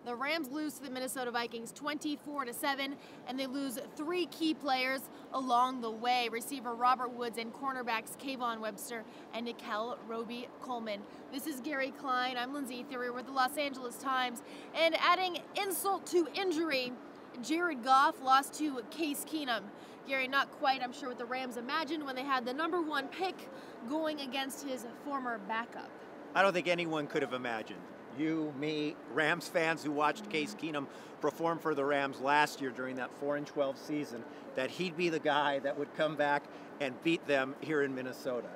The Rams lose to the Minnesota Vikings 24-7, and they lose 3 key players along the way. Receiver Robert Woods and cornerbacks Kayvon Webster and Robey-Coleman. This is Gary Klein. I'm Lindsay Ethery with the Los Angeles Times. And adding insult to injury, Jared Goff lost to Case Keenum. Gary, not quite, I'm sure, what the Rams imagined when they had the #1 pick going against his former backup. I don't think anyone could have imagined. You, me, Rams fans who watched Case Keenum perform for the Rams last year during that 4-12 season, that he'd be the guy that would come back and beat them here in Minnesota.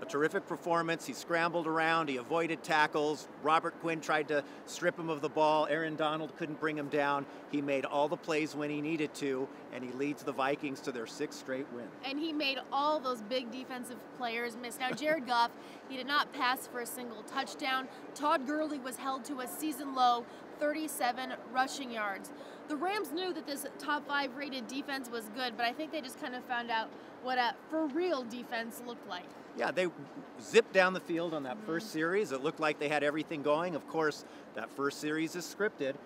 A terrific performance. He scrambled around. He avoided tackles. Robert Quinn tried to strip him of the ball. Aaron Donald couldn't bring him down. He made all the plays when he needed to, and he leads the Vikings to their 6th straight win. And he made all those big defensive players miss. Now, Jared Goff, he did not pass for a single touchdown. Todd Gurley was held to a season-low 37 rushing yards. The Rams knew that this top 5 rated defense was good, but I think they just kind of found out what a for-real defense looked like. Yeah, they zipped down the field on that first series. It looked like they had everything going. Of course, that first series is scripted.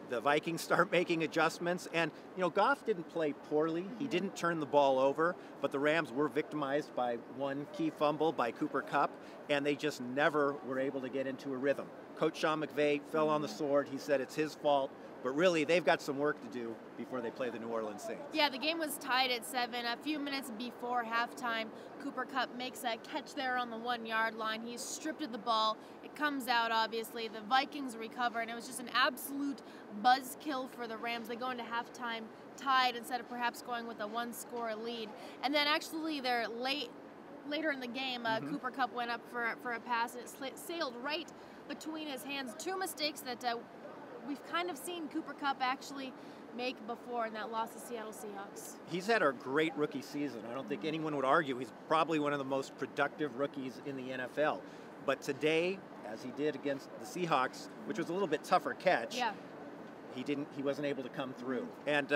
The Vikings start making adjustments, and Goff didn't play poorly. He didn't turn the ball over, but the Rams were victimized by one key fumble by Kupp, and they just never were able to get into a rhythm. Coach Sean McVay fell on the sword. He said it's his fault, but really they've got some work to do before they play the New Orleans Saints. Yeah, the game was tied at 7. A few minutes before halftime, Kupp makes a catch there on the 1-yard line. He's stripped of the ball. It comes out, obviously. The Vikings recover, and it was just an absolute buzzkill for the Rams. They go into halftime tied instead of perhaps going with a 1-score lead. And then actually they're later in the game, Kupp went up for a pass, and it sailed right between his hands. 2 mistakes that we've kind of seen Kupp actually make before in that loss to Seattle Seahawks. He's had a great rookie season. I don't think anyone would argue. He's probably one of the most productive rookies in the NFL. But today, as he did against the Seahawks, which was a little bit tougher catch, he wasn't able to come through. And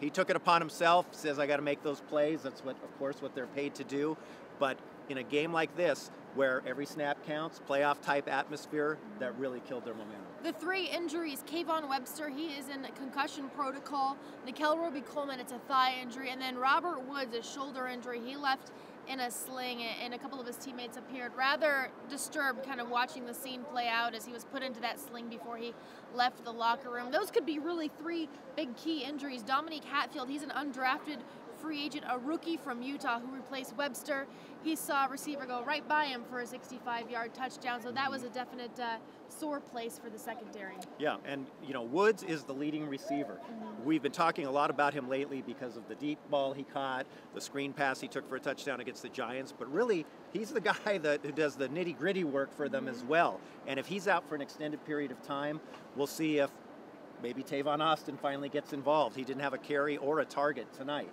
he took it upon himself, says I got to make those plays. That's what they're paid to do. But in a game like this, where every snap counts, playoff-type atmosphere, that really killed their momentum. The 3 injuries, Kayvon Webster, he is in concussion protocol. Robey-Coleman, it's a thigh injury. And then Robert Woods, a shoulder injury. He left in a sling, and a couple of his teammates appeared rather disturbed kind of watching the scene play out as he was put into that sling before he left the locker room. Those could be really 3 big key injuries. Dominique Hatfield, he's an undrafted free agent, a rookie from Utah who replaced Webster. He saw a receiver go right by him for a 65-yard touchdown, so that was a definite sore place for the secondary. Yeah, and Woods is the leading receiver. We've been talking a lot about him lately because of the deep ball he caught, the screen pass he took for a touchdown against the Giants, but really he's the guy who does the nitty-gritty work for them as well. And if he's out for an extended period of time, we'll see if maybe Tavon Austin finally gets involved. He didn't have a carry or a target tonight.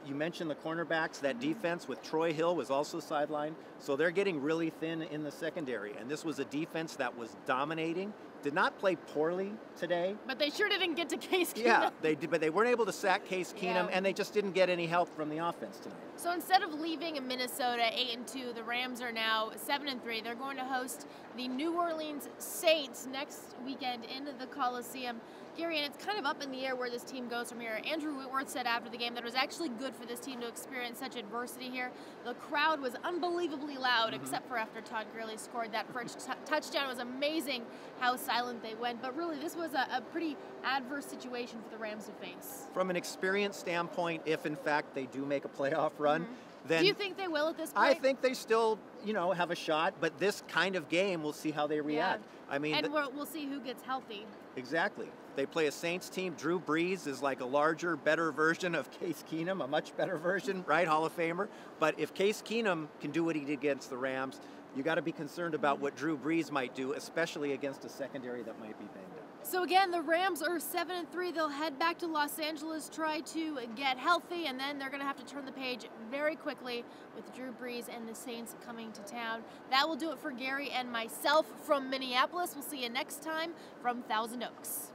You mentioned the cornerbacks. That defense with Troy Hill was also sidelined. So they're getting really thin in the secondary. And this was a defense that was dominating. Did not play poorly today. But they sure didn't get to Case Keenum. Yeah, they did, but they weren't able to sack Case Keenum, and they just didn't get any help from the offense tonight. So instead of leaving Minnesota 8-2, the Rams are now 7-3. They're going to host the New Orleans Saints next weekend in the Coliseum. Gary, and it's kind of up in the air where this team goes from here. Andrew Whitworth said after the game that it was actually good for this team to experience such adversity here. The crowd was unbelievably loud, except for after Todd Gurley scored that first touchdown. It was amazing how silent they went. But really, this was a pretty adverse situation for the Rams to face. From an experience standpoint, if in fact they do make a playoff run, then do you think they will at this point? I think they still, have a shot, but this kind of game, we'll see how they react. Yeah. And we'll see who gets healthy. Exactly. They play a Saints team. Drew Brees is like a larger, better version of Case Keenum, a much better version, right? Hall of Famer. But if Case Keenum can do what he did against the Rams, you got to be concerned about what Drew Brees might do, especially against a secondary that might be banged up. So again, the Rams are 7-3. They'll head back to Los Angeles, try to get healthy, and then they're going to have to turn the page very quickly with Drew Brees and the Saints coming to town. That will do it for Gary and myself from Minneapolis. We'll see you next time from Thousand Oaks.